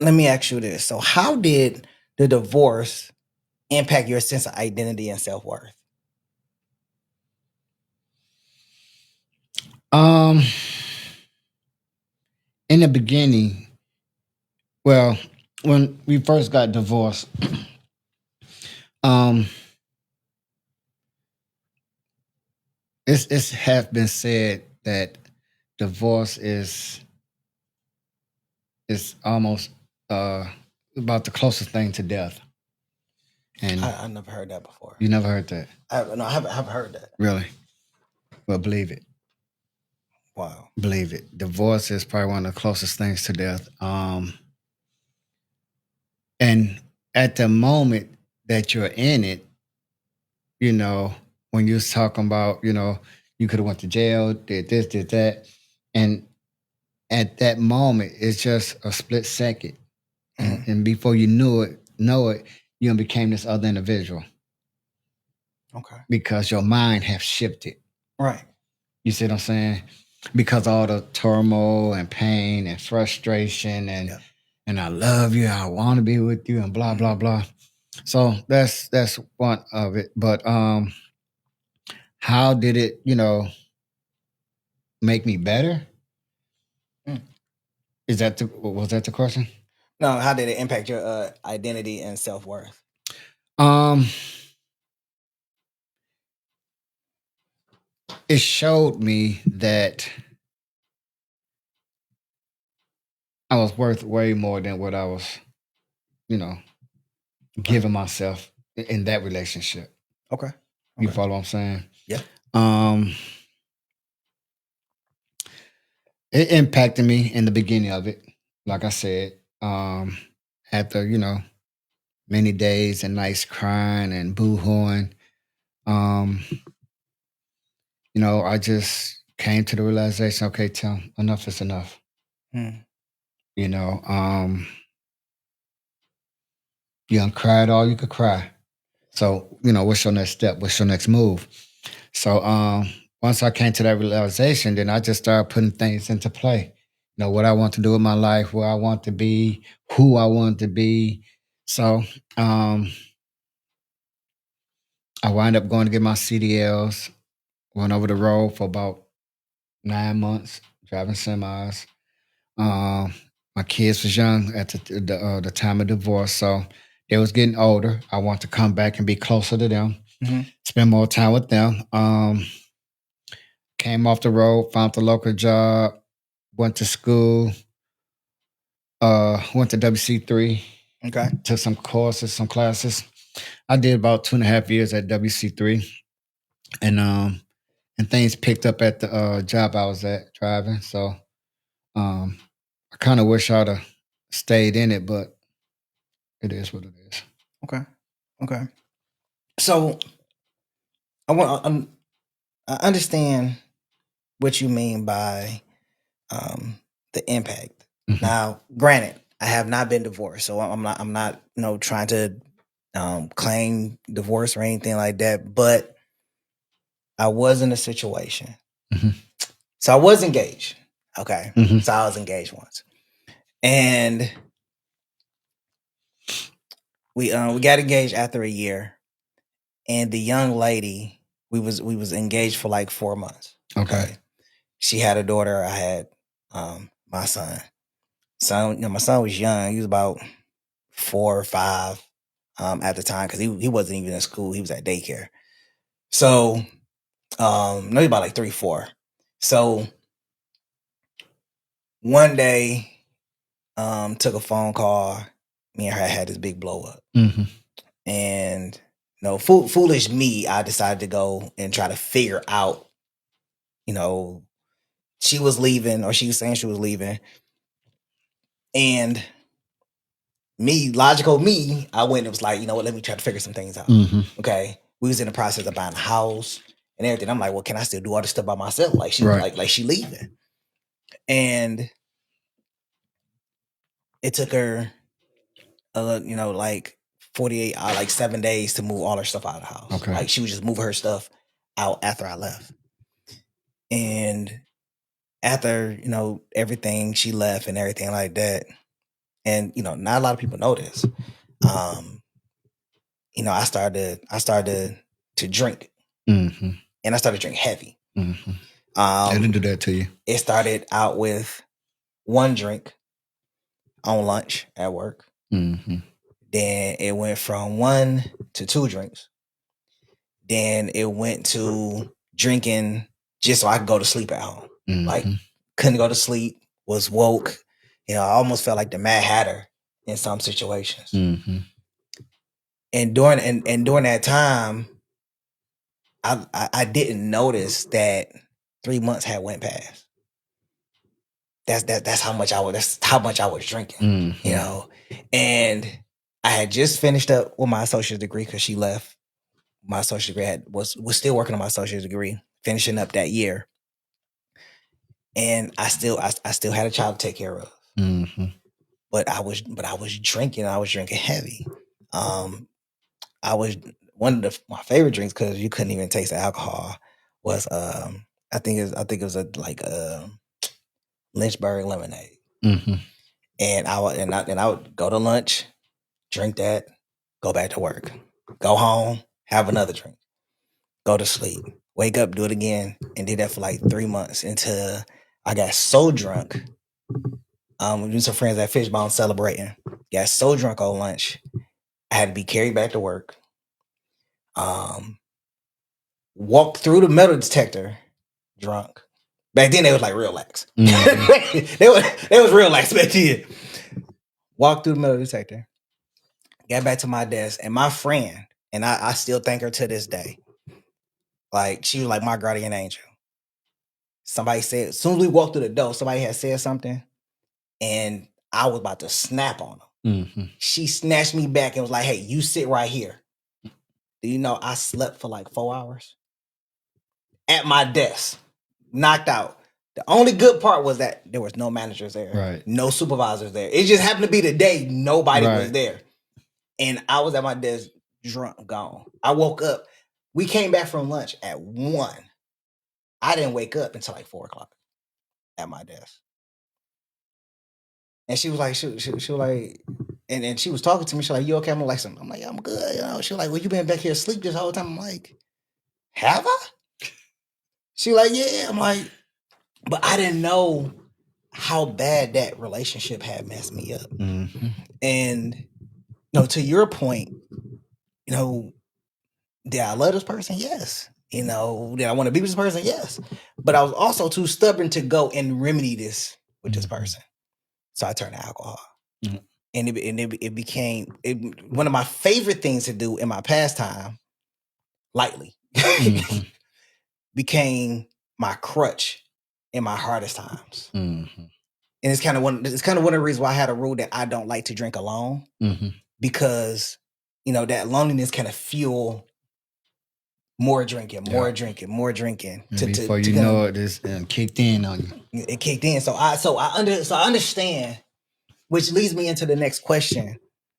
let me ask you this. So how did the divorce impact your sense of identity and self-worth? Um, in the beginning, well, when we first got divorced, um, it's have been said that divorce is almost uh about the closest thing to death. And I never heard that before. you never heard that, No, I haven't heard that. really? Well, believe it. Wow. Believe it. Divorce is probably one of the closest things to death. And at the moment that you're in it, you know, when you was talking about, you could have went to jail, did this, did that, and at that moment, it's just a split second, and Mhm. and before you know it, you became this other individual Okay. because your mind have shifted. Right. You see what I'm saying? Because all the turmoil and pain and frustration Yeah. and I love you, I want to be with you, and blah Mhm. blah blah. So that's one of it. But how did it, make me better? Mm. Was that the question? No, how did it impact your identity and self-worth? Um, it showed me that I was worth way more than what I was, you know, Okay. giving myself in that relationship. Okay. You Okay. follow what I'm saying? Yeah. Um, it impacted me in the beginning of it. Like I said, after many days and nights crying and boo-hooing, um, I just came to the realization, okay, Tim, enough is enough. Mm. You know, you done cried all you could cry. So, what's your next step? What's your next move? So, once I came to that realization, then I just started putting things into play. What I want to do with my life, where I want to be, who I want to be. So, um, I wind up going to get my CDLs, went over the road for about 9 months, driving semis. Um, my kids was young at the time of divorce, so they was getting older. I want to come back and be closer to them, Mhm. spend more time with them. Came off the road, found the local job, went to school, went to WC3, Okay. took some courses, some classes. I did about 2.5 years at WC3, and things picked up at the job I was at driving. So um, I kind of wish I'd have stayed in it, but it is what it is. Okay. Okay. So I want I understand what you mean by the impact. Hmm. Now, granted, I have not been divorced, so I'm not trying to claim divorce or anything like that. But I was in a situation, Hmm. so I was engaged. Okay, Hmm. so I was engaged once, and we got engaged after a year, and the young lady we was engaged for like 4 months. Okay. Okay, she had a daughter. I had my son. So my son was young. He was about 4 or 5 at the time because he wasn't even in school. He was at daycare. So no, he about like 3, 4. So one day, took a phone call. Me and her had this big blow up, Hmm. and foolish me, I decided to go and try to figure out. You know, she was leaving, or she was saying she was leaving, and me, logical me, I went and was like, you know what, let me try to figure some things out. Hmm. Okay. We was in the process of buying a house and everything. I'm like, well, can I still do all this stuff by myself? Like she Right. like she leaving. And it took her like 48 like 7 days to move all her stuff out of the house. Okay. Like she would just move her stuff out after I left. And after, everything, she left and everything like that. and not a lot of people know this. I started to drink, Mm-hmm. and I started to drink heavy. Mm-hmm. I didn't do that to you. It started out with one drink on lunch at work. Mm-hmm. Then it went from 1 to 2 drinks. Then it went to drinking just so I could go to sleep at home. Mm-hmm. Like, couldn't go to sleep, was woke. I almost felt like the Mad Hatter in some situations. Mm-hmm. And during that time, I didn't notice that 3 months had went past. That's how much I was drinking. Mm-hmm. And I had just finished up with my associate's degree because she left. My associate's degree was still working on my associate's degree, finishing up that year. And I still had a child to take care of. Mm-hmm. But I was drinking. I was drinking heavy. I was one of my favorite drinks because you couldn't even taste the alcohol was I think it was a Lynchburg lemonade. Mm-hmm. And I would go to lunch, drink that, go back to work, go home, have another drink, go to sleep, wake up, do it again, and did that for like 3 months until I got so drunk. We do some friends at Fishbone celebrating. Got so drunk on lunch, I had to be carried back to work. Walked through the metal detector drunk. Back then they was like real lax. Mm-hmm. they was real lax back then. Walked through the metal detector. Got back to my desk, and my friend, and I still thank her to this day. Like, she was like my guardian angel. Somebody said, as soon as we walked through the door, somebody had said something, and I was about to snap on them. Mm-hmm. She snatched me back and was like, "Hey, you sit right here." Do you know I slept for like 4 hours at my desk, knocked out. The only good part was that there was no managers there, right? No supervisors there. It just happened to be the day nobody Right. was there, and I was at my desk, drunk, gone. I woke up. We came back from lunch at 1. I didn't wake up until like 4 o'clock at my desk. And she was like, she was like, and she was talking to me. She was like, "You okay?" I'm like, "I'm like, yeah, I'm good." She was like, "Well, you been back here asleep this whole time." I'm like, "Have I?" She like, "Yeah." I'm like, but I didn't know how bad that relationship had messed me up. Mm-hmm. And to your point, did I love this person? Yes. Did I want to be with this person? Yes. But I was also too stubborn to go and remedy this with this person. So I turned to alcohol. Mm-hmm. And it became one of my favorite things to do in my pastime, lightly, became my crutch in my hardest times. Mm-hmm. And it's kind of one of the reasons why I had a rule that I don't like to drink alone, because that loneliness kind of fuel more drinking. And before you know it, it's kicked in on you. It kicked in. So I understand, which leads me into the next question.